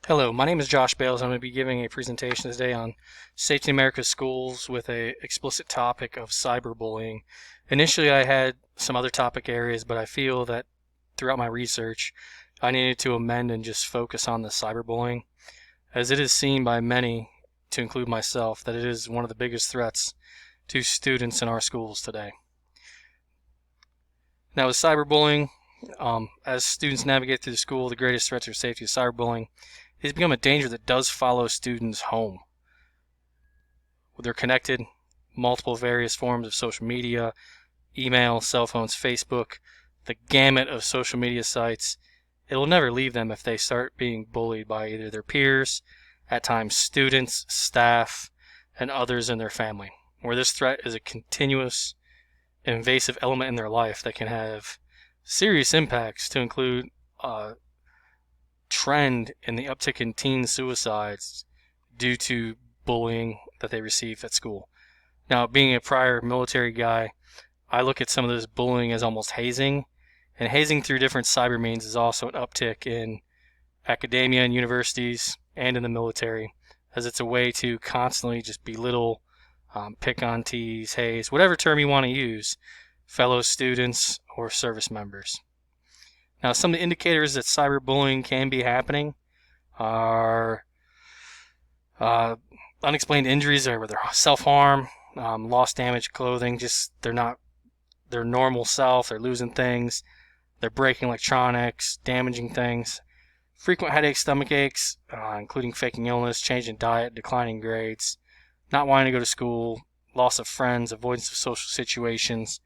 Hello, my name is Josh Bayles. I'm going to be giving a presentation today on safety in America's schools with a explicit topic of cyberbullying. Initially, I had some other topic areas, but I feel that throughout my research, I needed to amend and just focus on the cyberbullying, as it is seen by many, to include myself, that it is one of the biggest threats to students in our schools today. Now, with cyberbullying, as students navigate through the school, the greatest threat to their safety is cyberbullying. It has become a danger that does follow students home. They're connected, multiple various forms of social media, email, cell phones, Facebook, the gamut of social media sites. It will never leave them if they start being bullied by either their peers, at times students, staff, and others in their family, where this threat is a continuous, invasive element in their life that can have serious impacts, to include trend in the uptick in teen suicides due to bullying that they receive at school. Now, being a prior military guy, I look at some of this bullying as almost hazing, and hazing through different cyber means is also an uptick in academia and universities and in the military, as it's a way to constantly just belittle, pick on, tease, haze, whatever term you want to use, fellow students or service members. Now, some of the indicators that cyberbullying can be happening are unexplained injuries, or whether self-harm, lost, damaged clothing, just they're not their normal self, they're losing things, they're breaking electronics, damaging things, frequent headaches, stomach aches, including faking illness, change in diet, declining grades, not wanting to go to school, loss of friends, avoidance of social situations,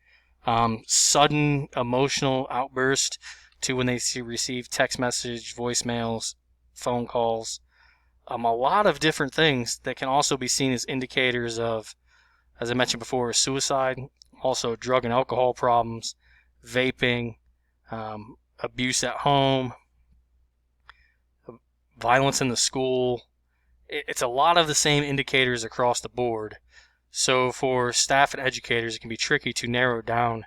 sudden emotional outburst to when they receive text message, voicemails, phone calls, a lot of different things that can also be seen as indicators of, as I mentioned before, suicide, also drug and alcohol problems, vaping, abuse at home, violence in the school. It's a lot of the same indicators across the board. So for staff and educators, it can be tricky to narrow down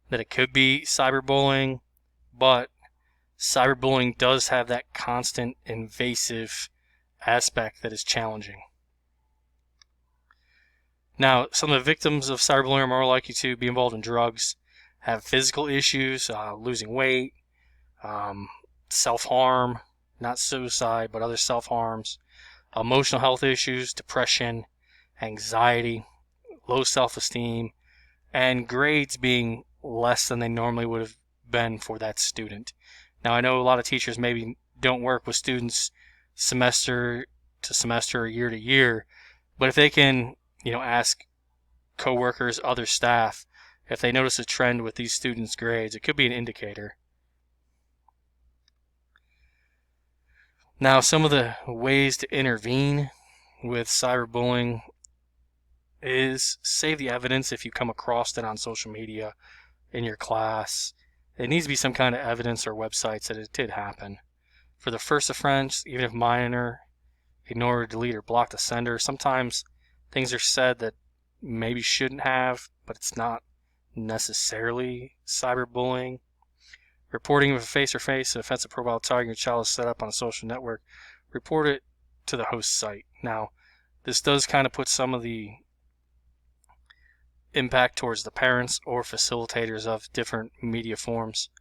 that it could be cyberbullying, but cyberbullying does have that constant invasive aspect that is challenging. Now, some of the victims of cyberbullying are more likely to be involved in drugs, have physical issues, losing weight, self-harm, not suicide, but other self-harms, emotional health issues, depression, anxiety, low self-esteem, and grades being less than they normally would have been for that student. Now, I know a lot of teachers maybe don't work with students semester to semester or year to year, but if they can, ask coworkers, other staff, if they notice a trend with these students' grades, it could be an indicator. Now, some of the ways to intervene with cyberbullying is save the evidence if you come across it on social media, in your class. It needs to be some kind of evidence or websites that it did happen. For the first offense, even if minor, ignore, delete, or block the sender. Sometimes things are said that maybe shouldn't have, but it's not necessarily cyberbullying. Reporting of a face-to-face offensive profile targeting your child is set up on a social network. Report it to the host site. Now, this does kind of put some of the impact towards the parents or facilitators of different media forms.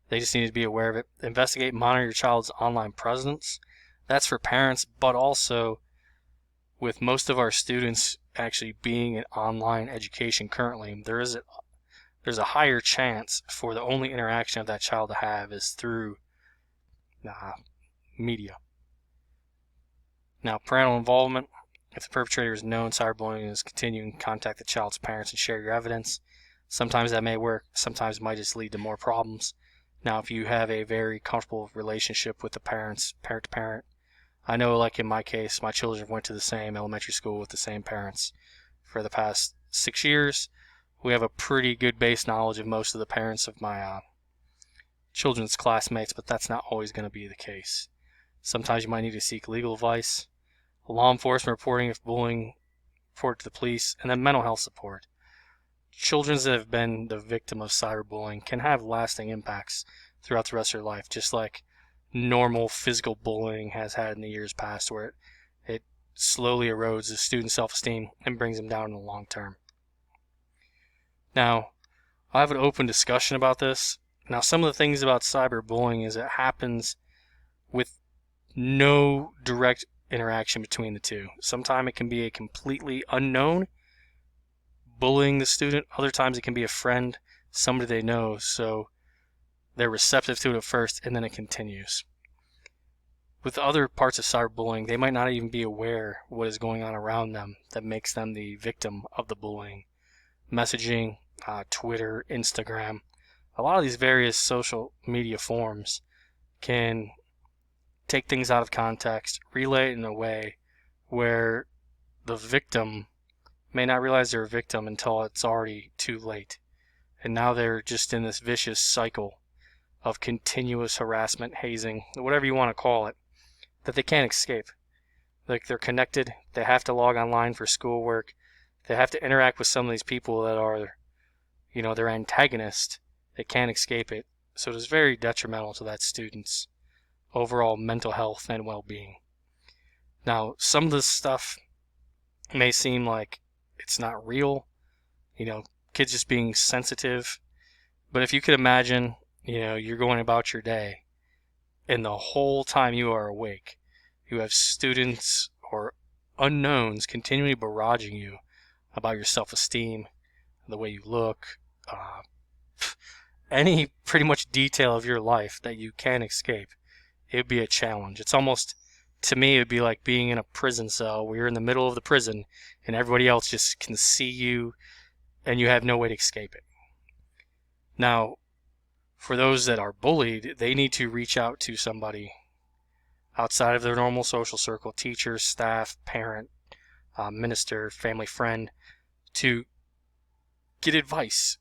They just need to be aware of it. Investigate and monitor your child's online presence. That's for parents, but also with most of our students actually being in online education currently, there's a higher chance for the only interaction of that child to have is through media. Now, parental involvement. If the perpetrator is known, cyberbullying is continuing, contact the child's parents and share your evidence. Sometimes that may work. Sometimes it might just lead to more problems. Now, if you have a very comfortable relationship with the parents, parent to parent, I know, like in my case, my children went to the same elementary school with the same parents for the past 6 years. We have a pretty good base knowledge of most of the parents of my children's classmates, but that's not always going to be the case. Sometimes you might need to seek legal advice, law enforcement reporting if bullying, report to the police, and then mental health support. Children that have been the victim of cyberbullying can have lasting impacts throughout the rest of their life, just like normal physical bullying has had in the years past, where it slowly erodes the student's self-esteem and brings them down in the long term. Now, I have an open discussion about this. Now, some of the things about cyberbullying is it happens with no direct interaction between the two. Sometimes it can be a completely unknown bullying the student. Other times it can be a friend, somebody they know, so they're receptive to it at first, and then it continues. With other parts of cyberbullying, they might not even be aware what is going on around them that makes them the victim of the bullying. Messaging, Twitter, Instagram, a lot of these various social media forms can take things out of context, relay it in a way where the victim may not realize they're a victim until it's already too late. And now they're just in this vicious cycle of continuous harassment, hazing, whatever you want to call it, that they can't escape. Like, they're connected, they have to log online for schoolwork, they have to interact with some of these people that are, their antagonists. They can't escape it. So it is very detrimental to that student's overall mental health and well-being. Now, some of this stuff may seem like it's not real, kids just being sensitive. But if you could imagine, you're going about your day, and the whole time you are awake, you have students or unknowns continually barraging you about your self-esteem, the way you look, any pretty much detail of your life that you can't escape. It would be a challenge. It's almost, to me, it would be like being in a prison cell where you're in the middle of the prison and everybody else just can see you and you have no way to escape it. Now, for those that are bullied, they need to reach out to somebody outside of their normal social circle, teacher, staff, parent, minister, family friend, to get advice,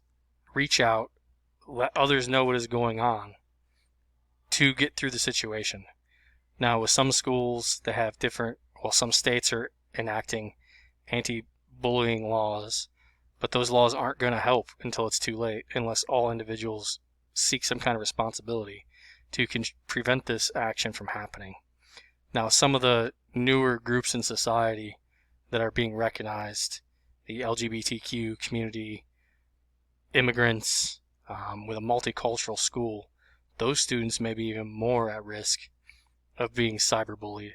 reach out, let others know what is going on to get through the situation. Now, with some schools, they have some states are enacting anti-bullying laws, but those laws aren't going to help until it's too late, unless all individuals seek some kind of responsibility to prevent this action from happening. Now, some of the newer groups in society that are being recognized, the LGBTQ community, immigrants, with a multicultural school, those students may be even more at risk of being cyberbullied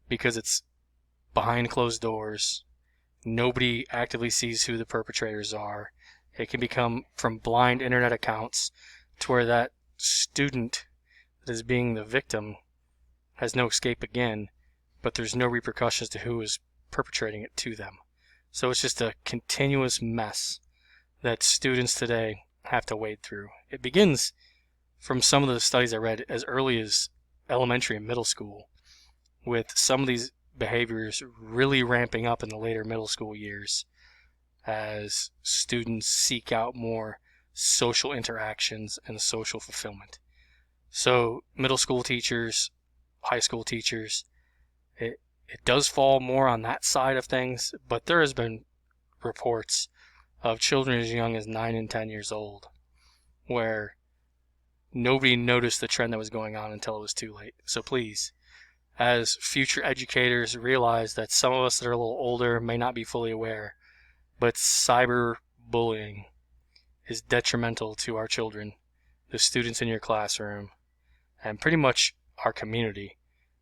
because it's behind closed doors. Nobody actively sees who the perpetrators are. It can become from blind internet accounts to where that student that is being the victim has no escape again, but there's no repercussions to who is perpetrating it to them. So it's just a continuous mess that students today have to wade through. It begins from some of the studies I read as early as elementary and middle school, with some of these behaviors really ramping up in the later middle school years as students seek out more social interactions and social fulfillment. So middle school teachers, high school teachers, it does fall more on that side of things, but there has been reports of children as young as 9 and 10 years old where nobody noticed the trend that was going on until it was too late. So please, as future educators, realize that some of us that are a little older may not be fully aware, but cyberbullying is detrimental to our children, the students in your classroom, and pretty much our community.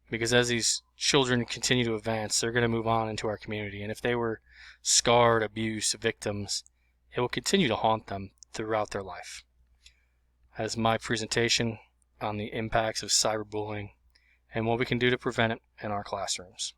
Because as these children continue to advance, they're going to move on into our community. And if they were scarred, abused victims, it will continue to haunt them throughout their life. As my presentation on the impacts of cyberbullying and what we can do to prevent it in our classrooms.